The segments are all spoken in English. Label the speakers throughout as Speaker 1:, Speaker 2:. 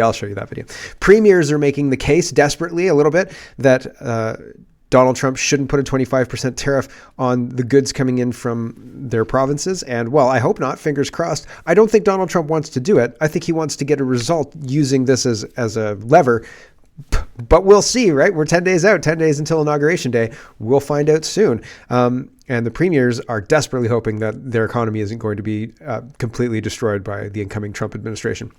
Speaker 1: I'll show you that video. Premiers are making the case desperately a little bit that Donald Trump shouldn't put a 25% tariff on the goods coming in from their provinces. And well, I hope not, fingers crossed. I don't think Donald Trump wants to do it. I think he wants to get a result using this as a lever. But we'll see, right? We're 10 days out, 10 days until Inauguration Day. We'll find out soon. And the premiers are desperately hoping that their economy isn't going to be completely destroyed by the incoming Trump administration.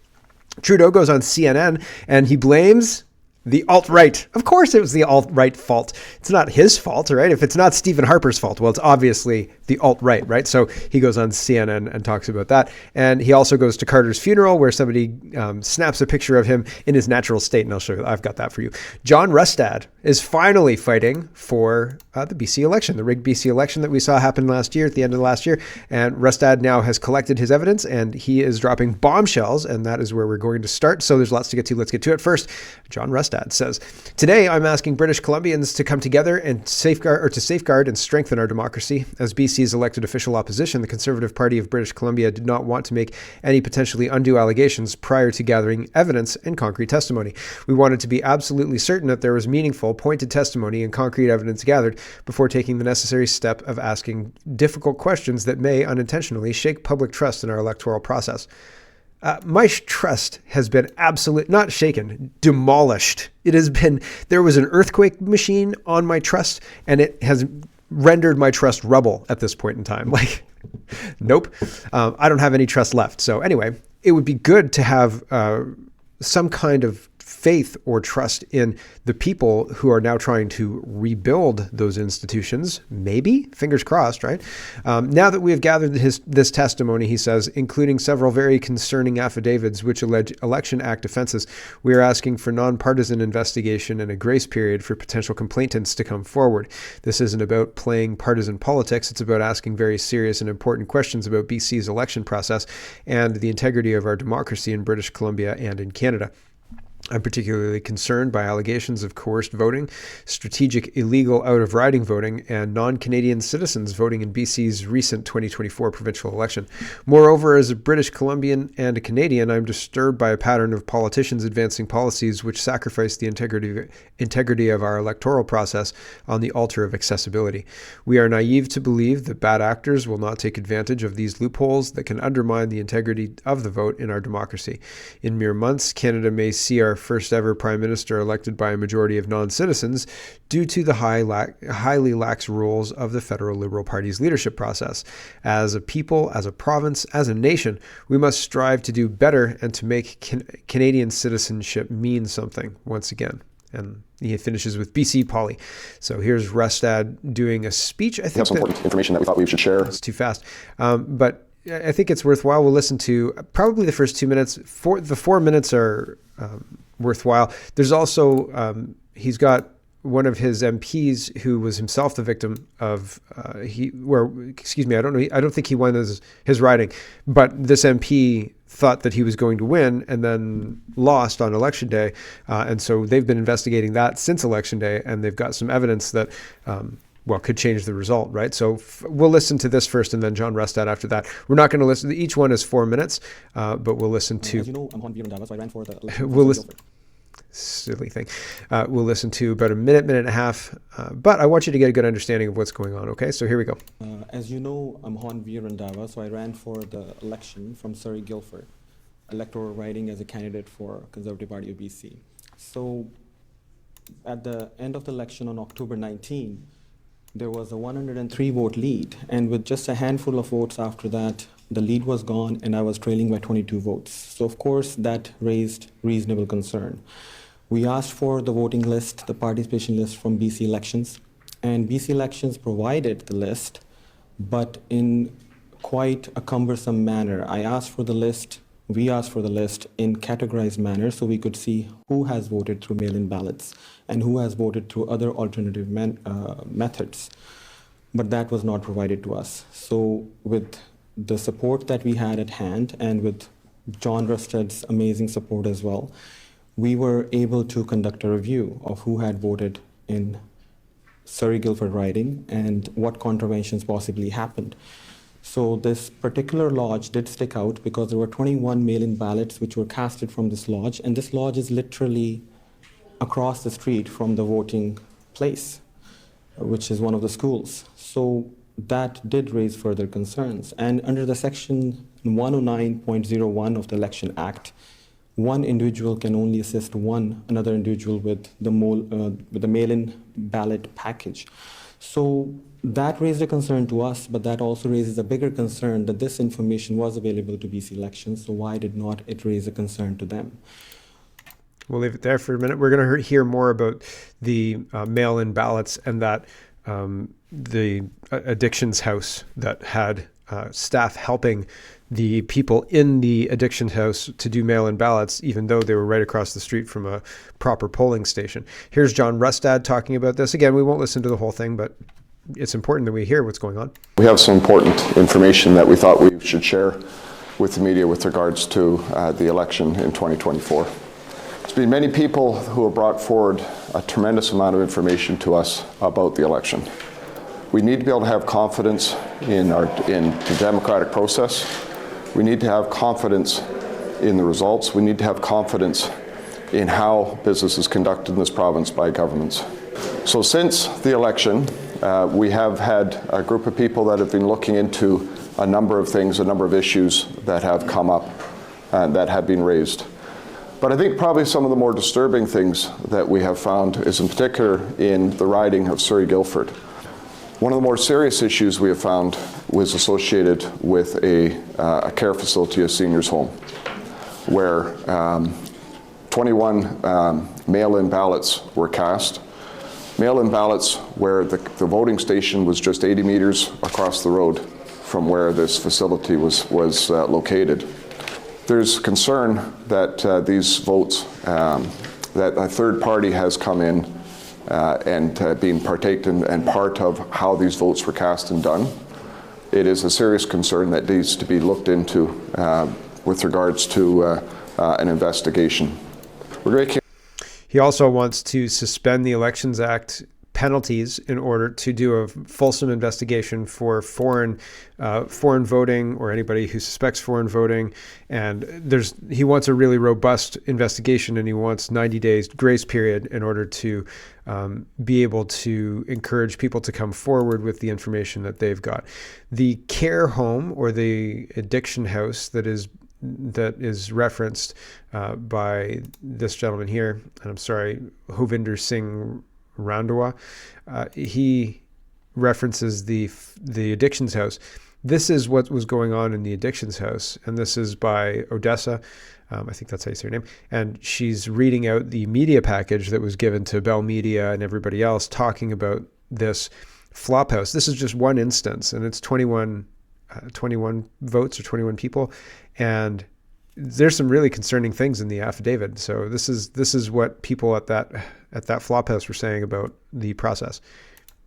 Speaker 1: Trudeau goes on CNN and he blames the alt-right. Of course it was the alt-right fault. It's not his fault, right? If it's not Stephen Harper's fault, well, it's obviously the alt-right, right? So he goes on CNN and talks about that. And he also goes to Carter's funeral where somebody snaps a picture of him in his natural state. And I'll show you, I've got that for you. John Rustad is finally fighting for the BC election, the rigged BC election that we saw happen last year, at the end of last year. And Rustad now has collected his evidence and he is dropping bombshells. And that is where we're going to start. So there's lots to get to. Let's get to it. First, John Rustad says, "Today, I'm asking British Columbians to come together and safeguard and strengthen our democracy. As BC's elected official opposition, the Conservative Party of British Columbia did not want to make any potentially undue allegations prior to gathering evidence and concrete testimony. We wanted to be absolutely certain that there was meaningful, pointed testimony and concrete evidence gathered before taking the necessary step of asking difficult questions that may unintentionally shake public trust in our electoral process." My trust has been not shaken, demolished. It has been, there was an earthquake machine on my trust and it has rendered my trust rubble at this point in time. Like, nope, I don't have any trust left. So anyway, it would be good to have some kind of faith or trust in the people who are now trying to rebuild those institutions. Maybe, fingers crossed, right? Now that we have gathered this testimony, he says, including several very concerning affidavits which allege Election Act offenses, we are asking for nonpartisan investigation and a grace period for potential complainants to come forward. This isn't about playing partisan politics. It's about asking very serious and important questions about BC's election process and the integrity of our democracy in British Columbia and in Canada. I'm particularly concerned by allegations of coerced voting, strategic illegal out-of-riding voting, and non-Canadian citizens voting in BC's recent 2024 provincial election. Moreover, as a British Columbian and a Canadian, I'm disturbed by a pattern of politicians advancing policies which sacrifice the integrity of our electoral process on the altar of accessibility. We are naive to believe that bad actors will not take advantage of these loopholes that can undermine the integrity of the vote in our democracy. In mere months, Canada may see our first ever prime minister elected by a majority of non-citizens due to the highly lax rules of the federal Liberal Party's leadership process. As a people, as a province, as a nation, we must strive to do better and to make Canadian citizenship mean something once again. And he finishes with BC Poly. So here's Rustad doing a speech. I think
Speaker 2: we have some important information that we thought we should share.
Speaker 1: It's too fast. But I think it's worthwhile. We'll listen to probably the first 2 minutes. The 4 minutes are worthwhile. There's also, he's got one of his MPs who was himself the victim of, I don't think he won his riding, but this MP thought that he was going to win and then lost on election day. And so they've been investigating that since election day, and they've got some evidence that, could change the result, right? So we'll listen to this first and then John Rustad after that. We're not going to listen, each one is 4 minutes, but we'll listen to...
Speaker 3: As you know, I'm Pierre Poilievre, so I ran for the election.
Speaker 1: We'll listen... Silly thing. We'll listen to about a minute and a half, but I want you to get a good understanding of what's going on, okay? So here we go.
Speaker 3: As you know, I'm Pierre Poilievre, so I ran for the election from Surrey-Guildford, electoral riding as a candidate for Conservative Party of BC. So at the end of the election on October 19, there was a 103 vote lead, and with just a handful of votes after that, the lead was gone and I was trailing by 22 votes. So of course that raised reasonable concern. We asked for the voting list, the participation list from BC Elections, and BC Elections provided the list, but in quite a cumbersome manner. We asked for the list in categorized manner so we could see who has voted through mail-in ballots and who has voted through other alternative methods. But that was not provided to us. So with the support that we had at hand and with John Rustad's amazing support as well, we were able to conduct a review of who had voted in Surrey-Guildford riding and what contraventions possibly happened. So this particular lodge did stick out because there were 21 mail-in ballots which were casted from this lodge, and this lodge is literally across the street from the voting place, which is one of the schools. So that did raise further concerns. And under the section 109.01 of the Election Act, one individual can only assist another individual with the mail-in ballot package. So that raised a concern to us, but that also raises a bigger concern that this information was available to BC Elections, so why did not it raise a concern to them?
Speaker 1: We'll leave it there for a minute. We're going to hear more about the mail-in ballots and that the addictions house that had staff helping the people in the addictions house to do mail-in ballots, even though they were right across the street from a proper polling station. Here's John Rustad talking about this. Again, we won't listen to the whole thing, but it's important that we hear what's going on.
Speaker 2: We have some important information that we thought we should share with the media with regards to the election in 2024. There's been many people who have brought forward a tremendous amount of information to us about the election. We need to be able to have confidence in the democratic process. We need to have confidence in the results. We need to have confidence in how business is conducted in this province by governments. So since the election, we have had a group of people that have been looking into a number of things, a number of issues that have come up and that have been raised. But I think probably some of the more disturbing things that we have found is in particular in the riding of Surrey-Guildford. One of the more serious issues we have found was associated with a care facility, a seniors home, where 21 mail-in ballots were cast. Mail-in ballots where the voting station was just 80 meters across the road from where this facility was located. There's concern that these votes, that a third party has come in and been partaken and part of how these votes were cast and done. It is a serious concern that needs to be looked into with regards to an investigation.
Speaker 1: He also wants to suspend the Elections Act penalties in order to do a fulsome investigation for foreign voting or anybody who suspects foreign voting. And he wants a really robust investigation, and he wants 90 days grace period in order to be able to encourage people to come forward with the information that they've got. The care home or the addiction house that is referenced by this gentleman here, and I'm sorry, Hovinder Singh Randhawa, he references the addictions house. This is what was going on in the addictions house, and this is by Odyssey. I think that's how you say her name. And she's reading out the media package that was given to Bell Media and everybody else talking about this flop house. This is just one instance, and it's 21 votes or 21 people. And there's some really concerning things in the affidavit. So this is what people at that flop house were saying about the process.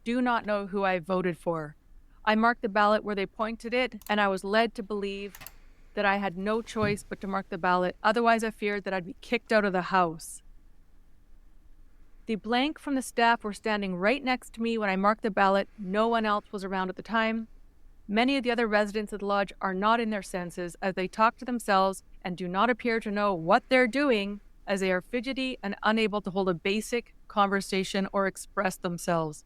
Speaker 4: Do not know who I voted for. I marked the ballot where they pointed it, and I was led to believe that I had no choice but to mark the ballot. Otherwise, I feared that I'd be kicked out of the house. The blank from the staff were standing right next to me when I marked the ballot. No one else was around at the time. Many of the other residents of the lodge are not in their senses as they talk to themselves and do not appear to know what they're doing, as they are fidgety and unable to hold a basic conversation or express themselves.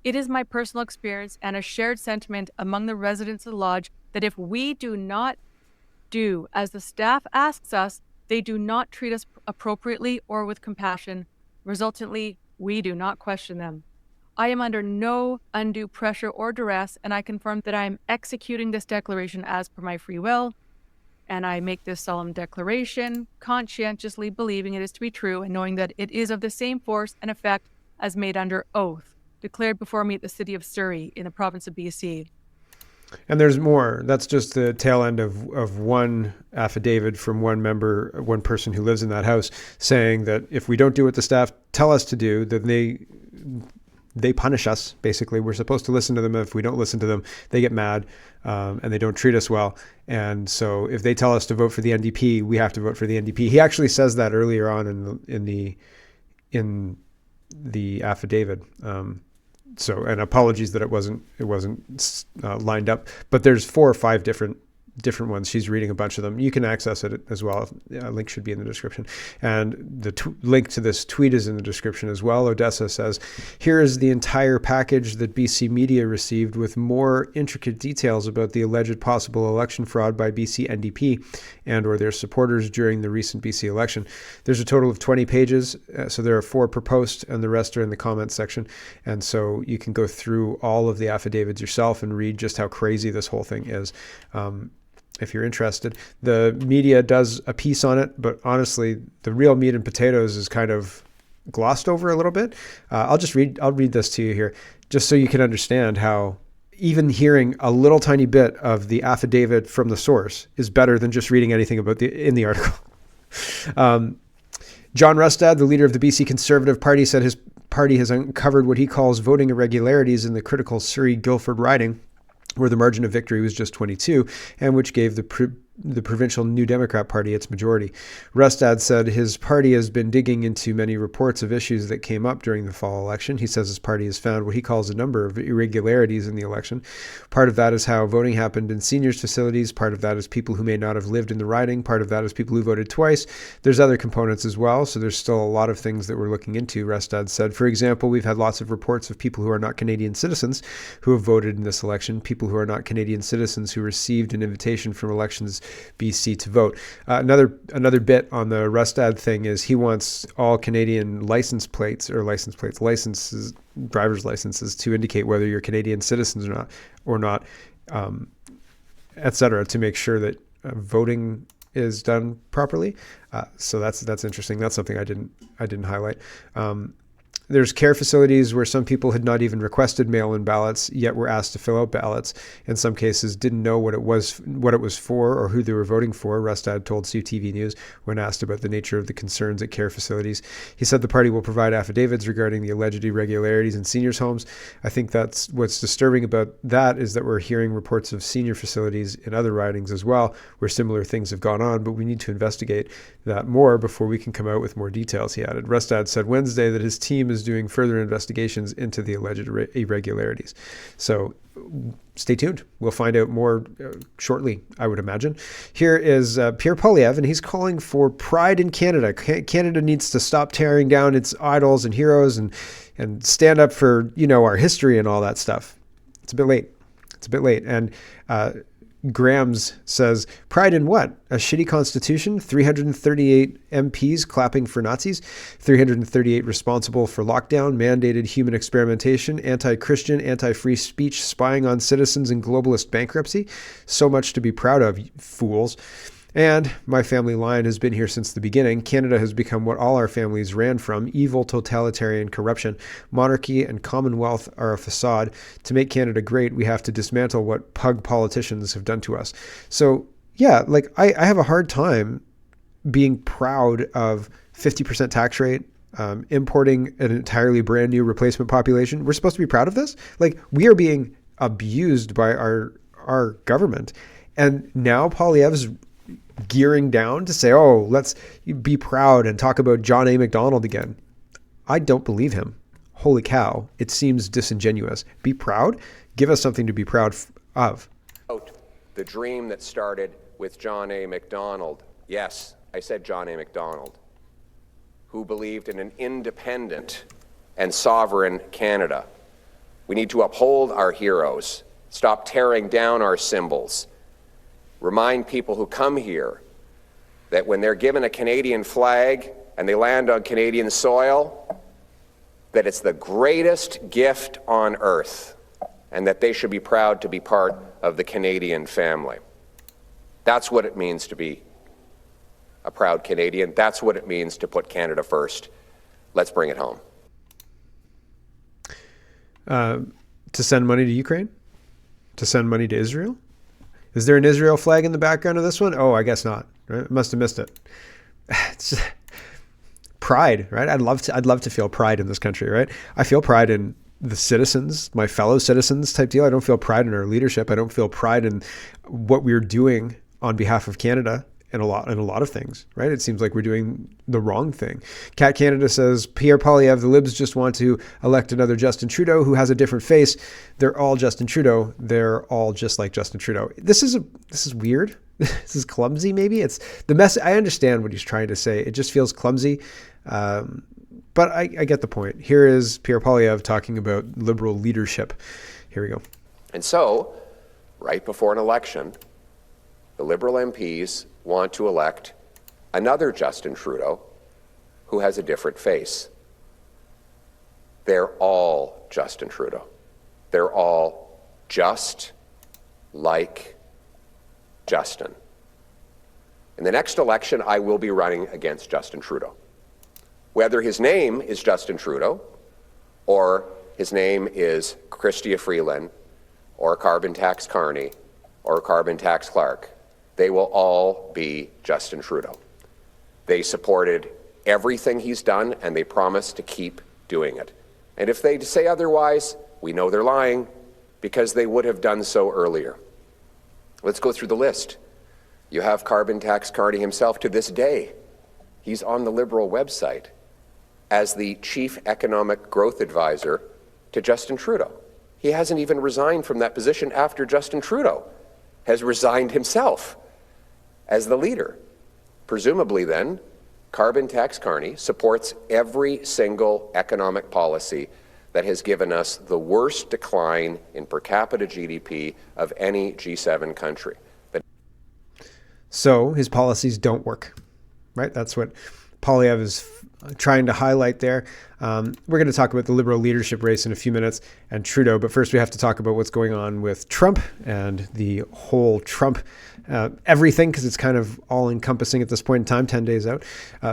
Speaker 4: It is my personal experience and a shared sentiment among the residents of the lodge that if we do not do as the staff asks us, they do not treat us appropriately or with compassion. Resultantly, we do not question them. I am under no undue pressure or duress, and I confirm that I am executing this declaration as per my free will, and I make this solemn declaration conscientiously believing it is to be true and knowing that it is of the same force and effect as made under oath, declared before me at the city of Surrey in the province of BC.
Speaker 1: And there's more. That's just the tail end of one affidavit from one member, one person who lives in that house, saying that if we don't do what the staff tell us to do, then they punish us. Basically, we're supposed to listen to them. If we don't listen to them, they get mad and they don't treat us well. And so if they tell us to vote for the NDP, we have to vote for the NDP. He actually says that earlier on in the affidavit. and apologies that it wasn't lined up, but there's 4 or 5 different ones. She's reading a bunch of them. You can access it as well. A link should be in the description. And the link to this tweet is in the description as well. Odessa says, here is the entire package that BC media received with more intricate details about the alleged possible election fraud by BC NDP and or their supporters during the recent BC election. There's a total of 20 pages. So there are 4 per post and the rest are in the comments section. And so you can go through all of the affidavits yourself and read just how crazy this whole thing is. If you're interested, the media does a piece on it, but honestly, the real meat and potatoes is kind of glossed over a little bit. I'll read this to you here, just so you can understand how even hearing a little tiny bit of the affidavit from the source is better than just reading anything in the article. John Rustad, the leader of the BC Conservative Party, said his party has uncovered what he calls voting irregularities in the critical Surrey-Guildford riding, where the margin of victory was just 22, and which gave the provincial New Democrat Party its majority. Rustad said his party has been digging into many reports of issues that came up during the fall election. He says his party has found what he calls a number of irregularities in the election. Part of that is how voting happened in seniors' facilities. Part of that is people who may not have lived in the riding. Part of that is people who voted twice. There's other components as well, so there's still a lot of things that we're looking into, Rustad said. For example, we've had lots of reports of people who are not Canadian citizens who have voted in this election, people who are not Canadian citizens who received an invitation from Elections BC to vote. Another bit on the Rustad thing is he wants all Canadian licenses, driver's licenses to indicate whether you're Canadian citizens or not, et cetera, to make sure that voting is done properly. So that's interesting. That's something I didn't highlight. There's care facilities where some people had not even requested mail-in ballots, yet were asked to fill out ballots. In some cases, didn't know what it was for or who they were voting for, Rustad told CTV News when asked about the nature of the concerns at care facilities. He said the party will provide affidavits regarding the alleged irregularities in seniors' homes. I think that's what's disturbing about that is that we're hearing reports of senior facilities in other ridings as well, where similar things have gone on, but we need to investigate that more before we can come out with more details, he added. Rustad said Wednesday that his team is doing further investigations into the alleged irregularities. So stay tuned. We'll find out more shortly, I would imagine. Here is Pierre Poilievre, and he's calling for pride in Canada. Canada needs to stop tearing down its idols and heroes and stand up for, our history and all that stuff. It's a bit late. And Grams says, pride in what? A shitty constitution? 338 MPs clapping for Nazis? 338 responsible for lockdown, mandated human experimentation, anti-Christian, anti-free speech, spying on citizens, and globalist bankruptcy? So much to be proud of, fools. And my family line has been here since the beginning. Canada has become what all our families ran from: evil, totalitarian corruption. Monarchy and Commonwealth are a facade. To make Canada great, we have to dismantle what pug politicians have done to us. So yeah, I have a hard time being proud of 50% tax rate, importing an entirely brand new replacement population. We're supposed to be proud of this? We are being abused by our government. And now Poilievre's gearing down to say, oh, let's be proud and talk about John A. Macdonald again. I don't believe him. Holy cow. It seems disingenuous. Be proud? Give us something to be proud of.
Speaker 5: The dream that started with John A. Macdonald. Yes, I said John A. Macdonald, who believed in an independent and sovereign Canada. We need to uphold our heroes, stop tearing down our symbols, remind people who come here that when they're given a Canadian flag and they land on Canadian soil, that it's the greatest gift on earth and that they should be proud to be part of the Canadian family. That's what it means to be a proud Canadian. That's what it means to put Canada first. Let's bring it home.
Speaker 1: To send money to Ukraine? To send money to Israel? Is there an Israel flag in the background of this one? Oh, I guess not. Right? Must have missed it. It's pride, right? I'd love to feel pride in this country, right? I feel pride in the citizens, my fellow citizens type deal. I don't feel pride in our leadership. I don't feel pride in what we're doing on behalf of Canada in a lot of things, right? It seems like we're doing the wrong thing. Cat Canada says, Pierre Poilievre, the Libs just want to elect another Justin Trudeau who has a different face. They're all Justin Trudeau. They're all just like Justin Trudeau. This is weird. This is clumsy. Maybe it's the mess. I understand what he's trying to say. It just feels clumsy. But I get the point. Here is Pierre Poilievre talking about Liberal leadership. Here we go.
Speaker 5: And so, right before an election, the Liberal MPs want to elect another Justin Trudeau who has a different face. They're all Justin Trudeau. They're all just like Justin. In the next election, I will be running against Justin Trudeau. Whether his name is Justin Trudeau, or his name is Chrystia Freeland, or Carbon Tax Carney, or Carbon Tax Clark, they will all be Justin Trudeau. They supported everything he's done, and they promise to keep doing it. And if they say otherwise, we know they're lying, because they would have done so earlier. Let's go through the list. You have Carbon Tax Carney himself to this day. He's on the Liberal website as the Chief Economic Growth Advisor to Justin Trudeau. He hasn't even resigned from that position after Justin Trudeau has resigned himself as the leader. Presumably then, Carbon Tax Carney supports every single economic policy that has given us the worst decline in per capita GDP of any G7 country.
Speaker 1: So his policies don't work, right? That's what Poilievre is trying to highlight there. We're going to talk about the Liberal leadership race in a few minutes and Trudeau, but first we have to talk about what's going on with Trump and the whole Trump everything, because it's kind of all encompassing at this point in time, 10 days out.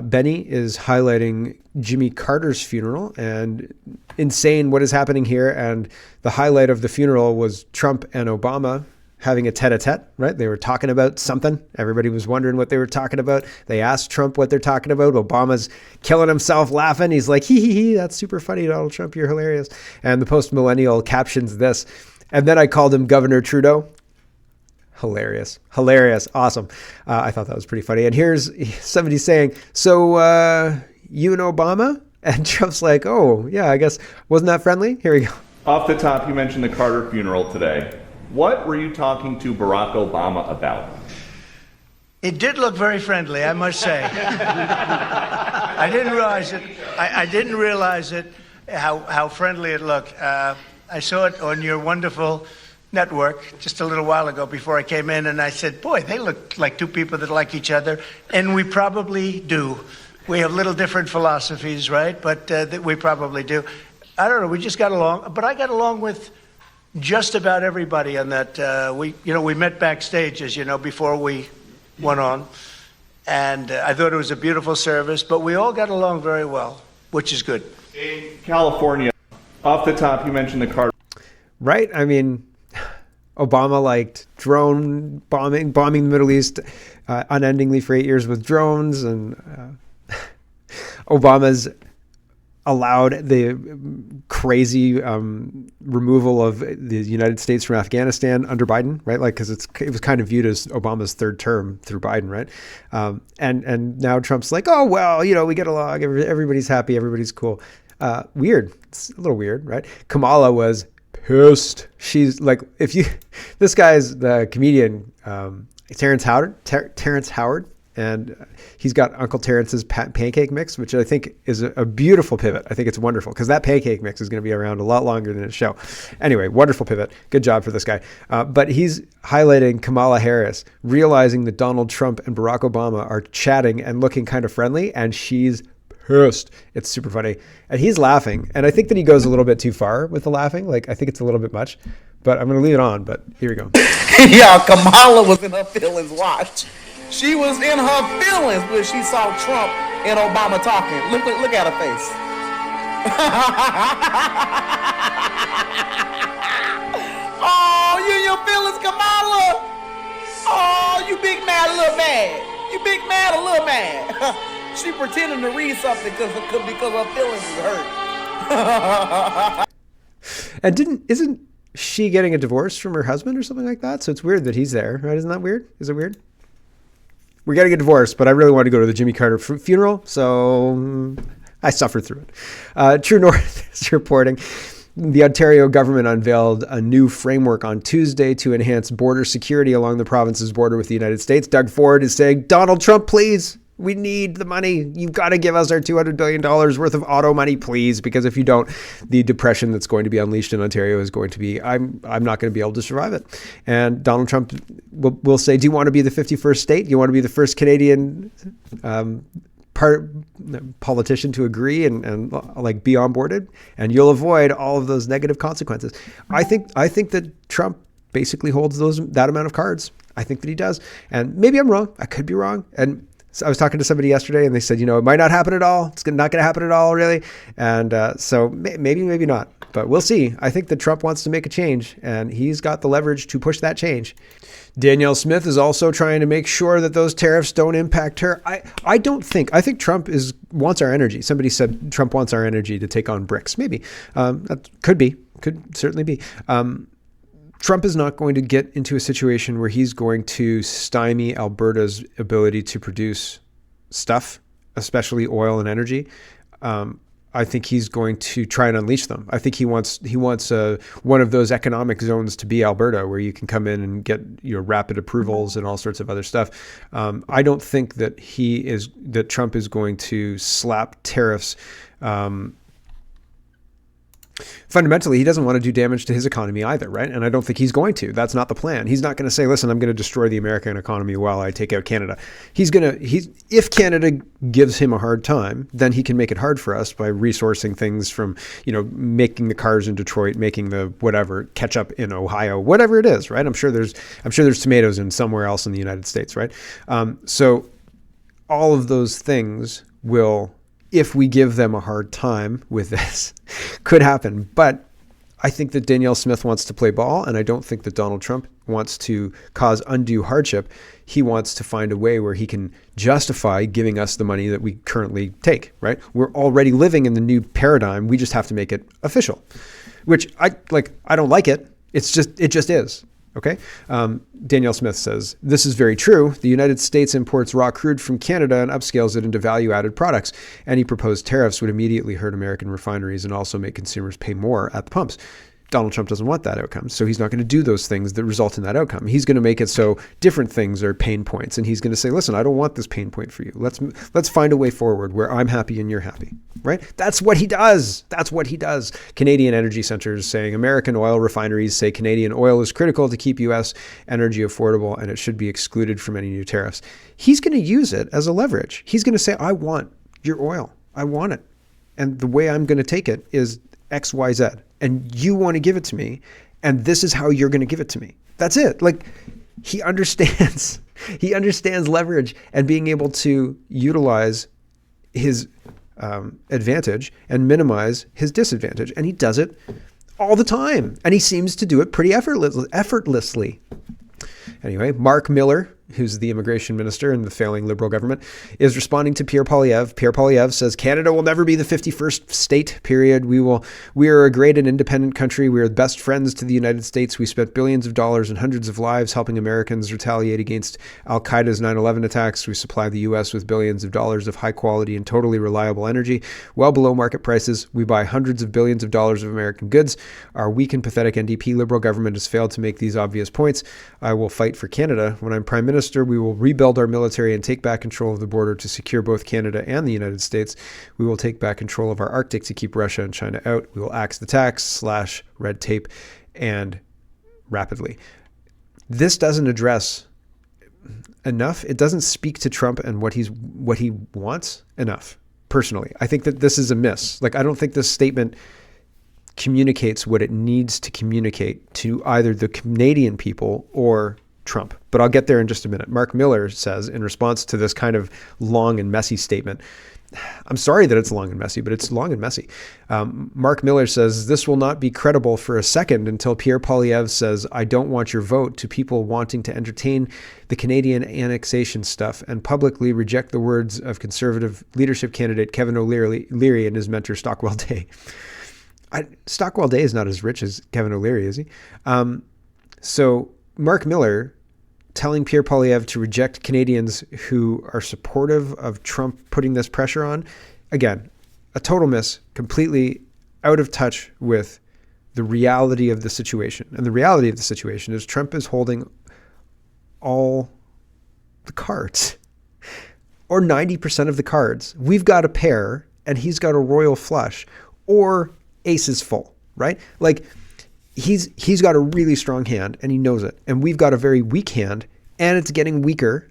Speaker 1: Benny is highlighting Jimmy Carter's funeral and insane what is happening here. And the highlight of the funeral was Trump and Obama having a tete-a-tete, right? They were talking about something. Everybody was wondering what they were talking about. They asked Trump what they're talking about. Obama's killing himself laughing. He's like, hee, that's super funny, Donald Trump, you're hilarious. And the post-millennial captions this. And then I called him Governor Trudeau. Hilarious. Awesome. I thought that was pretty funny. And here's somebody saying, so you and Obama? And Trump's like, oh, yeah, I guess, wasn't that friendly? Here we go.
Speaker 6: Off the top, you mentioned the Carter funeral today. What were you talking to Barack Obama about?
Speaker 7: It did look very friendly, I must say. I didn't realize it. I didn't realize it, how friendly it looked. I saw it on your wonderful network just a little while ago before I came in, and I said, boy, they look like two people that like each other, and we probably do. We have little different philosophies, right? But we probably do. I don't know, we just got along, but I got along with just about everybody on that. We met backstage, as you know, before we went on, and I thought it was a beautiful service, but we all got along very well, which is good.
Speaker 6: In California, off the top, you mentioned the Carter.
Speaker 1: Right? I mean, Obama liked drone bombing the Middle East unendingly for 8 years with drones, and Obama's allowed the crazy removal of the United States from Afghanistan under Biden, right? Like, because it was kind of viewed as Obama's third term through Biden, right? And now Trump's like, oh, well, we get along. Everybody's happy. Everybody's cool. Weird. It's a little weird, right? Kamala was pissed. She's like, this guy's the comedian, Terrence Howard. And he's got Uncle Terrence's pancake mix, which I think is a beautiful pivot. I think it's wonderful because that pancake mix is going to be around a lot longer than his show. Anyway, wonderful pivot. Good job for this guy. But he's highlighting Kamala Harris, realizing that Donald Trump and Barack Obama are chatting and looking kind of friendly, and she's pissed. It's super funny. And he's laughing. And I think that he goes a little bit too far with the laughing. Like, I think it's a little bit much. But I'm going to leave it on. But here we go.
Speaker 8: Yeah, Kamala was in her feelings. Watch. She was in her feelings when she saw Trump and Obama talking. Look at her face. Oh, you in your feelings, Kamala? Oh, you big mad, a little mad. You big mad, a little mad. She pretending to read something because her feelings was hurt.
Speaker 1: And isn't she getting a divorce from her husband or something like that? So it's weird that he's there, right? Isn't that weird? Is it weird? we're getting a divorce, but I really wanted to go to the Jimmy Carter funeral, so I suffered through it. True North is reporting the Ontario government unveiled a new framework on Tuesday to enhance border security along the province's border with the United States. Doug Ford is saying, Donald Trump, please, we need the money. You've got to give us our $200 billion worth of auto money, please, because if you don't, the depression that's going to be unleashed in Ontario is going to be, I'm not going to be able to survive it. And Donald Trump will say, do you want to be the 51st state? Do you want to be the first Canadian politician to agree and like be onboarded, and you'll avoid all of those negative consequences. I think that Trump basically holds that amount of cards. I think that he does, and maybe I'm wrong. I could be wrong. And so I was talking to somebody yesterday, and they said, it might not happen at all. It's not going to happen at all, really. And so maybe not, but we'll see. I think that Trump wants to make a change, and he's got the leverage to push that change. Danielle Smith is also trying to make sure that those tariffs don't impact her. I think Trump wants our energy. Somebody said Trump wants our energy to take on BRICS. Maybe. That could certainly be. Trump is not going to get into a situation where he's going to stymie Alberta's ability to produce stuff, especially oil and energy. I think he's going to try and unleash them. I think he wants one of those economic zones to be Alberta, where you can come in and get rapid approvals and all sorts of other stuff. I don't think that Trump is going to slap tariffs. Fundamentally, he doesn't want to do damage to his economy either, right? And I don't think he's going to. That's not the plan. He's not going to say, listen, I'm going to destroy the American economy while I take out Canada. If Canada gives him a hard time, then he can make it hard for us by resourcing things from, making the cars in Detroit, making the whatever, ketchup in Ohio, whatever it is, right? I'm sure there's tomatoes in somewhere else in the United States, right? So all of those things will, if we give them a hard time with this, could happen. But I think that Danielle Smith wants to play ball, and I don't think that Donald Trump wants to cause undue hardship. He wants to find a way where he can justify giving us the money that we currently take, right? We're already living in the new paradigm. We just have to make it official, which I don't like it. It just is. Okay. Danielle Smith says, this is very true. The United States imports raw crude from Canada and upscales it into value-added products. Any proposed tariffs would immediately hurt American refineries and also make consumers pay more at the pumps. Donald Trump doesn't want that outcome, so he's not going to do those things that result in that outcome. He's going to make it so different things are pain points, and he's going to say, listen, I don't want this pain point for you. Let's find a way forward where I'm happy and you're happy, right? That's what he does. Canadian Energy Center is saying American oil refineries say Canadian oil is critical to keep U.S. energy affordable, and it should be excluded from any new tariffs. He's going to use it as a leverage. He's going to say, I want your oil. I want it. And the way I'm going to take it is X, Y, Z. And you want to give it to me, and this is how you're going to give it to me. That's it. He understands leverage and being able to utilize his advantage and minimize his disadvantage. And he does it all the time. And he seems to do it pretty effortlessly. Anyway, Mark Miller, who's the immigration minister in the failing Liberal government, is responding to Pierre Poilievre. Pierre Poilievre says, Canada will never be the 51st state, period. We are a great and independent country. We are the best friends to the United States. We spent billions of dollars and hundreds of lives helping Americans retaliate against Al-Qaeda's 9/11 attacks. We supply the U.S. with billions of dollars of high quality and totally reliable energy, well below market prices. We buy hundreds of billions of dollars of American goods. Our weak and pathetic NDP Liberal government has failed to make these obvious points. I will fight for Canada. When I'm Prime Minister, we will rebuild our military and take back control of the border to secure both Canada and the United States. We will take back control of our Arctic to keep Russia and China out. We will axe the tax, slash red tape, and rapidly. This doesn't address enough. It doesn't speak to Trump and what he wants enough. Personally, I think that this is a miss. I don't think this statement communicates what it needs to communicate to either the Canadian people or Trump. But I'll get there in just a minute. Mark Miller says, in response to this kind of long and messy statement, I'm sorry that it's long and messy, but it's long and messy. Mark Miller says, this will not be credible for a second until Pierre Poilievre says, I don't want your vote, to people wanting to entertain the Canadian annexation stuff and publicly reject the words of Conservative leadership candidate Kevin O'Leary and his mentor Stockwell Day. Stockwell Day is not as rich as Kevin O'Leary, is he? So Mark Miller telling Pierre Poilievre to reject Canadians who are supportive of Trump putting this pressure on. Again, a total miss, completely out of touch with the reality of the situation. And the reality of the situation is Trump is holding all the cards, or 90% of the cards. We've got a pair and he's got a royal flush, or aces full, right? Like he's got a really strong hand and he knows it. And we've got a very weak hand and it's getting weaker.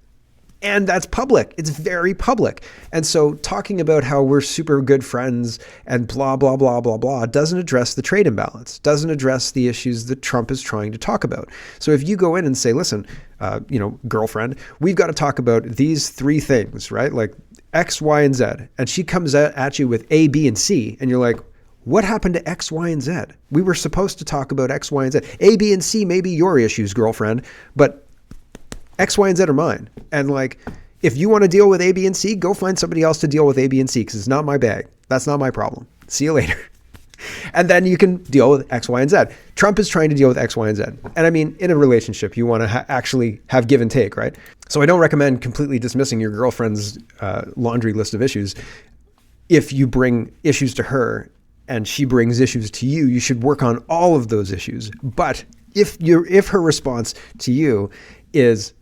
Speaker 1: And that's public. It's very public. And so talking about how we're super good friends and blah, blah, blah, blah, blah doesn't address the trade imbalance, doesn't address the issues that Trump is trying to talk about. So if you go in and say, listen, girlfriend, we've got to talk about these three things, right? Like X, Y, and Z. And she comes at you with A, B, and C. And you're like, what happened to X, Y, and Z? We were supposed to talk about X, Y, and Z. A, B, and C may be your issues, girlfriend, but X, Y, and Z are mine. And like, if you want to deal with A, B, and C, go find somebody else to deal with A, B, and C, because it's not my bag. That's not my problem. See you later. And then you can deal with X, Y, and Z. Trump is trying to deal with X, Y, and Z. And I mean, in a relationship, you want to actually have give and take, right? So I don't recommend completely dismissing your girlfriend's laundry list of issues. If you bring issues to her and she brings issues to you, you should work on all of those issues. But if her response to you is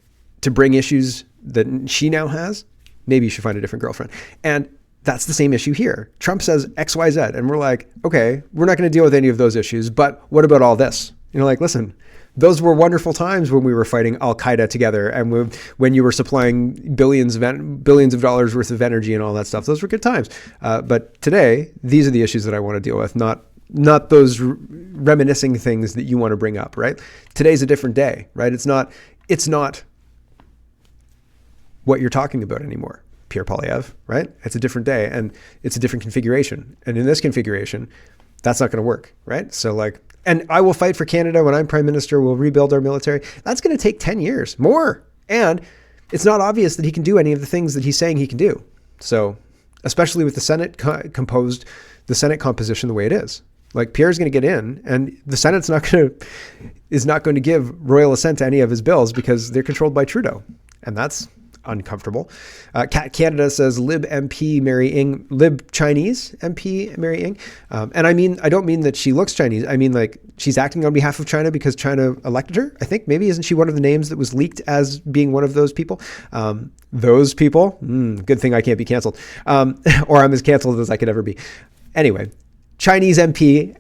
Speaker 1: to bring issues that she now has, maybe you should find a different girlfriend. And that's the same issue here. Trump says X, Y, Z. And we're like, okay, we're not going to deal with any of those issues, but what about all this? You know, like, listen, those were wonderful times when we were fighting Al-Qaeda together and when you were supplying billions of dollars worth of energy and all that stuff. Those were good times. But today, these are the issues that I want to deal with, not those reminiscing things that you want to bring up, right? Today's a different day, right? It's not what you're talking about anymore, Pierre Poilievre, right? It's a different day and it's a different configuration. And in this configuration, that's not going to work, right? So like, and I will fight for Canada when I'm prime minister. We'll rebuild our military. That's going to take 10 years more. And it's not obvious that he can do any of the things that he's saying he can do. So especially with the Senate the Senate composition the way it is. Like Pierre's going to get in and the Senate's is not going to give royal assent to any of his bills because they're controlled by Trudeau. And that's uncomfortable. Canada says Lib MP Mary Ng, Lib Chinese MP Mary Ng. And I don't mean that she looks Chinese. I mean like she's acting on behalf of China because China elected her. I think maybe isn't she one of the names that was leaked as being one of those people? Those people, good thing I can't be canceled. Or I'm as canceled as I could ever be. Anyway, Chinese MP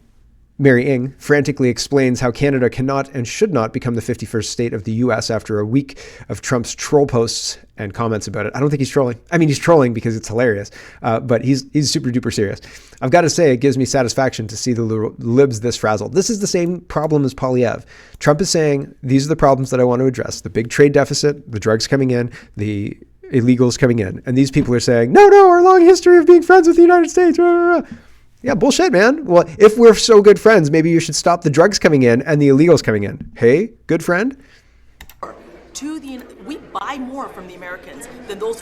Speaker 1: Mary Ng frantically explains how Canada cannot and should not become the 51st state of the U.S. after a week of Trump's troll posts and comments about it. I don't think he's trolling. I mean, he's trolling because it's hilarious, but he's super duper serious. I've got to say, it gives me satisfaction to see the libs this frazzled. This is the same problem as Poilievre. Trump is saying, these are the problems that I want to address. The big trade deficit, the drugs coming in, the illegals coming in. And these people are saying, no, our long history of being friends with the United States. Yeah, bullshit, man. Well, if we're so good friends, maybe you should stop the drugs coming in and the illegals coming in. Hey, good friend?
Speaker 9: We buy more from the Americans than those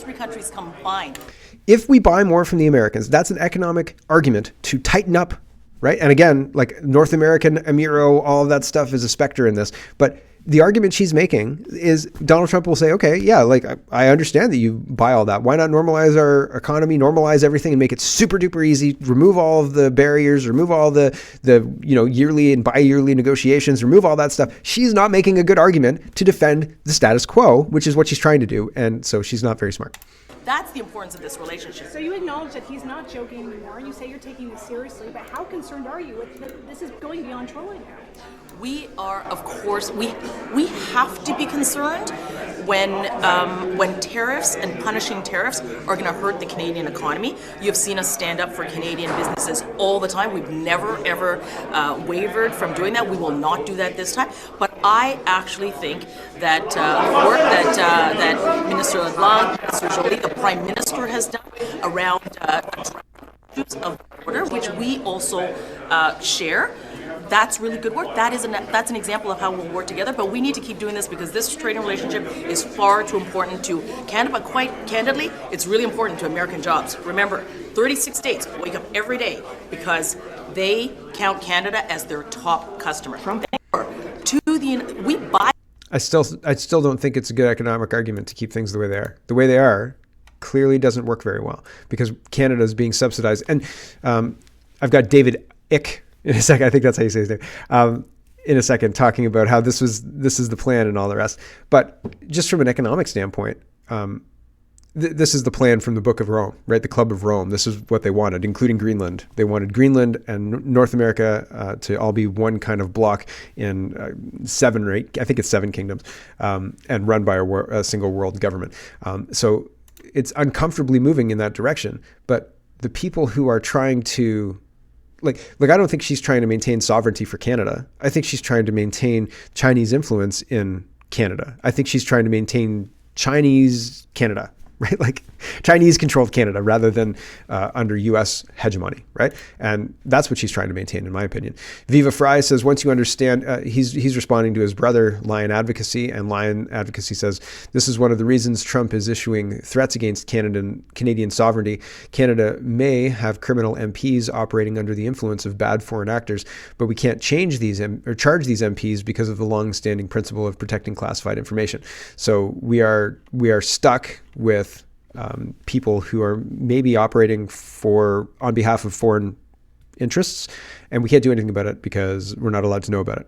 Speaker 9: three countries combined.
Speaker 1: If we buy more from the Americans, that's an economic argument to tighten up, right? And again, like North American, Amiro, all of that stuff is a specter in this. But the argument she's making is Donald Trump will say, okay, yeah, like I understand that you buy all that. Why not normalize our economy, normalize everything and make it super duper easy, remove all of the barriers, remove all the yearly and bi-yearly negotiations, remove all that stuff. She's not making a good argument to defend the status quo, which is what she's trying to do. And so she's not very smart.
Speaker 9: That's the importance of this relationship.
Speaker 10: So you acknowledge that he's not joking anymore. You say you're taking this seriously, but how concerned are you that this is going beyond trolling now?
Speaker 9: We are, of course, we have to be concerned when tariffs and punishing tariffs are going to hurt the Canadian economy. You've seen us stand up for Canadian businesses all the time. We've never, ever wavered from doing that. We will not do that this time. But I actually think that work that Minister LeBlanc, Minister Joly, the Prime Minister has done around of the border, which we also share. That's really good work. That's an example of how we'll work together. But we need to keep doing this because this trading relationship is far too important to Canada. But quite candidly, it's really important to American jobs. Remember, 36 states wake up every day because they count Canada as their top customer. We buy.
Speaker 1: I still don't think it's a good economic argument to keep things the way they are. The way they are clearly doesn't work very well because Canada is being subsidized. And I've got David Ick in a second. I think that's how you say his name. In a second, talking about how this is the plan and all the rest. But just from an economic standpoint, this is the plan from the Book of Rome, right? The Club of Rome. This is what they wanted, including Greenland. They wanted Greenland and North America to all be one kind of block in 7 or 8, I think it's 7 kingdoms, and run by a single world government. So it's uncomfortably moving in that direction. But the people who are trying to I don't think she's trying to maintain sovereignty for Canada. I think she's trying to maintain Chinese influence in Canada. I think she's trying to maintain Chinese Canada, right? Like Chinese controlled Canada rather than under US hegemony, right? And that's what she's trying to maintain, in my opinion. Viva Fry says, once you understand, he's responding to his brother, Lion Advocacy, and Lion Advocacy says, this is one of the reasons Trump is issuing threats against Canadian sovereignty. Canada may have criminal MPs operating under the influence of bad foreign actors, but we can't change these or charge these MPs because of the long-standing principle of protecting classified information. So we are stuck with people who are maybe operating on behalf of foreign interests, and we can't do anything about it because we're not allowed to know about it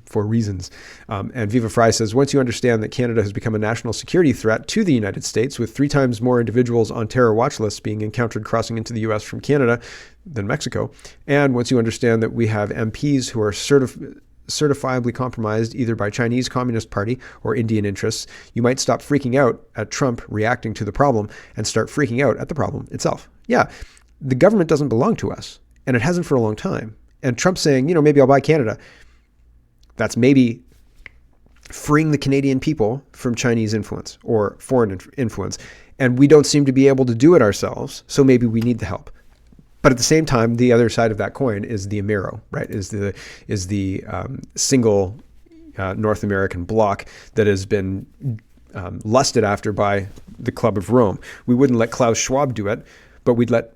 Speaker 1: for reasons. And Viva Fry says, once you understand that Canada has become a national security threat to the United States, with 3 times more individuals on terror watch lists being encountered crossing into the US from Canada than Mexico, and once you understand that we have MPs who are certifiably compromised either by Chinese Communist Party or Indian interests, you might stop freaking out at Trump reacting to the problem and start freaking out at the problem itself. Yeah, the government doesn't belong to us, and it hasn't for a long time. And Trump saying, maybe I'll buy Canada. That's maybe freeing the Canadian people from Chinese influence or foreign influence. And we don't seem to be able to do it ourselves, so maybe we need the help. But at the same time, the other side of that coin is the Amero, right? Is the single North American bloc that has been lusted after by the Club of Rome. We wouldn't let Klaus Schwab do it, but we'd let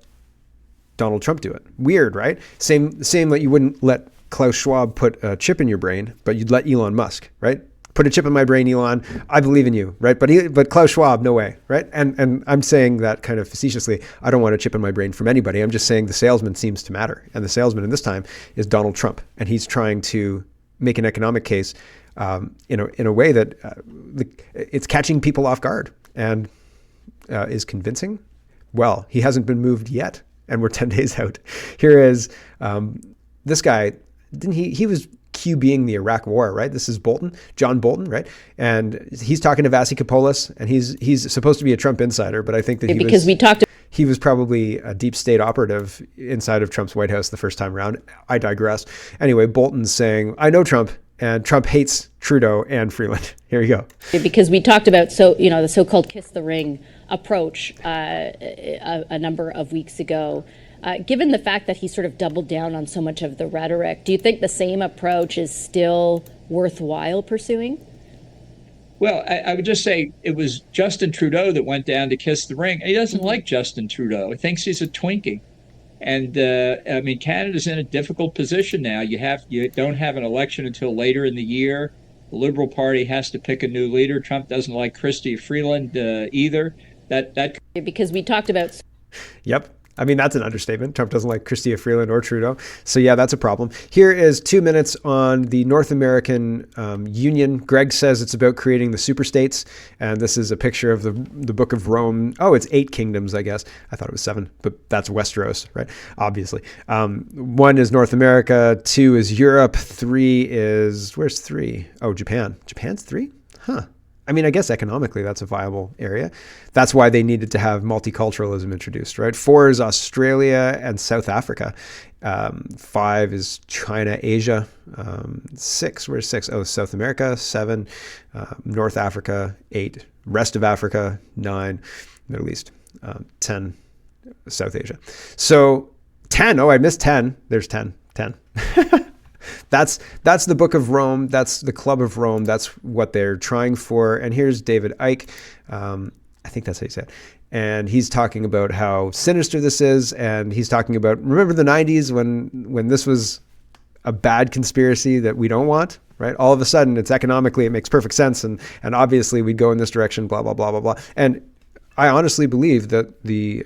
Speaker 1: Donald Trump do it. Weird, right? Same that you wouldn't let Klaus Schwab put a chip in your brain, but you'd let Elon Musk, right? Put a chip in my brain, Elon. I believe in you, right? But Klaus Schwab, no way, right? And I'm saying that kind of facetiously. I don't want a chip in my brain from anybody. I'm just saying the salesman seems to matter, and the salesman in this time is Donald Trump, and he's trying to make an economic case in a way that it's catching people off guard and is convincing. Well, he hasn't been moved yet, and we're 10 days out. Here is this guy. Didn't he was QBing the Iraq War, right? This is John Bolton, right? And he's talking to Vasi Kapoulas, and he's supposed to be a Trump insider, but I think that he was probably a deep state operative inside of Trump's White House the first time around. I digress. Anyway, Bolton's saying, I know Trump, and Trump hates Trudeau and Freeland. Here you go.
Speaker 11: Because we talked about the so-called kiss the ring approach a number of weeks ago. Given the fact that he sort of doubled down on so much of the rhetoric, do you think the same approach is still worthwhile pursuing?
Speaker 12: Well, I would just say it was Justin Trudeau that went down to kiss the ring. He doesn't like Justin Trudeau. He thinks he's a Twinkie. And Canada's in a difficult position now. You don't have an election until later in the year. The Liberal Party has to pick a new leader. Trump doesn't like Chrystia Freeland either.
Speaker 11: Because we talked about.
Speaker 1: Yep. I mean, that's an understatement. Trump doesn't like Chrystia Freeland or Trudeau. So yeah, that's a problem. Here is 2 minutes on the North American Union. Greg says it's about creating the super states. And this is a picture of the Book of Rome. Oh, it's 8 kingdoms, I guess. I thought it was 7, but that's Westeros, right? Obviously. 1 is North America. 2 is Europe. 3 is, where's 3? Oh, Japan. Japan's 3? Huh. I mean, I guess economically that's a viable area. That's why they needed to have multiculturalism introduced, right? 4 is Australia and South Africa. 5 is China, Asia. 6, where's 6? Oh, South America. 7, North Africa. 8, rest of Africa. 9, Middle East. 10, South Asia. So 10, oh, I missed 10. There's 10. That's the Book of Rome. That's the Club of Rome. That's what they're trying for. And here's David Icke. I think that's how you say it. And he's talking about how sinister this is. And he's talking about, remember the 90s when this was a bad conspiracy that we don't want? right? All of a sudden, it's economically, it makes perfect sense. And obviously we'd go in this direction, blah, blah, blah, blah, blah. And I honestly believe that the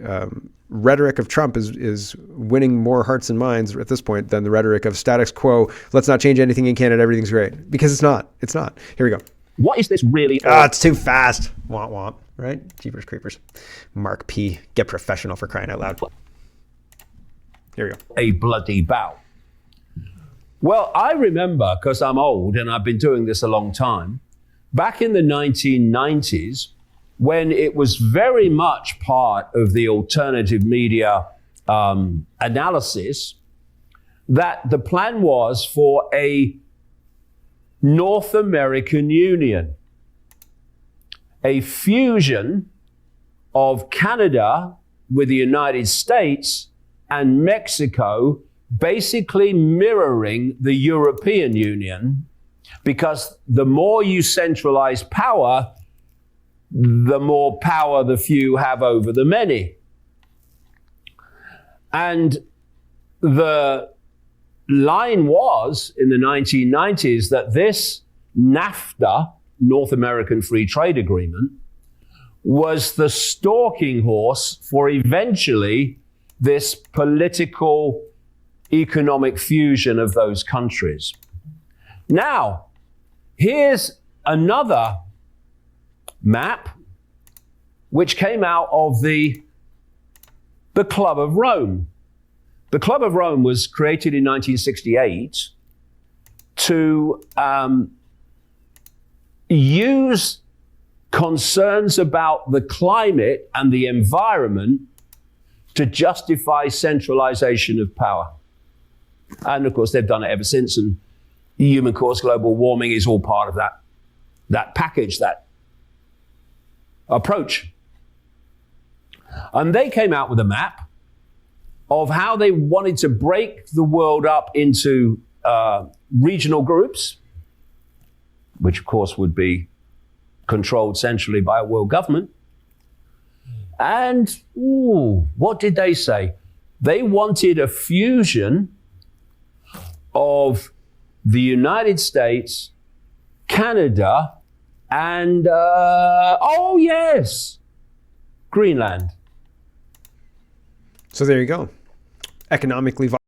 Speaker 1: rhetoric of Trump is winning more hearts and minds at this point than the rhetoric of status quo. Let's not change anything in Canada. Everything's great. Because it's not. It's not. Here we go.
Speaker 13: What is this really?
Speaker 1: It's too fast. Womp womp. Right? Jeepers creepers. Mark P. Get professional, for crying out loud. Here we go.
Speaker 13: A bloody bout. Well, I remember, because I'm old and I've been doing this a long time, back in the 1990s, when it was very much part of the alternative media analysis, that the plan was for a North American Union, a fusion of Canada with the United States and Mexico, basically mirroring the European Union, because the more you centralize power, the more power the few have over the many. And the line was in the 1990s that this NAFTA, North American Free Trade Agreement, was the stalking horse for eventually this political economic fusion of those countries. Now, here's another map which came out of the Club of Rome. The Club of Rome was created in 1968 to use concerns about the climate and the environment to justify centralization of power. And of course, they've done it ever since. And human caused global warming is all part of that package, that approach. And they came out with a map of how they wanted to break the world up into regional groups, which of course would be controlled centrally by a world government. And what did they say? They wanted a fusion of the United States, Canada, and, Greenland.
Speaker 1: So there you go. Economically viable.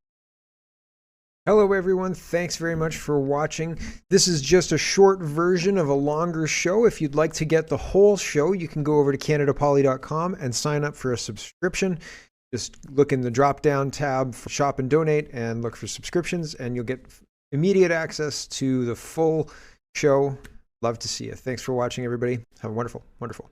Speaker 1: Hello, everyone. Thanks very much for watching. This is just a short version of a longer show. If you'd like to get the whole show, you can go over to CanadaPoly.com and sign up for a subscription. Just look in the drop-down tab for Shop and Donate and look for subscriptions, and you'll get immediate access to the full show. Love to see you. Thanks for watching, everybody. Have a wonderful, wonderful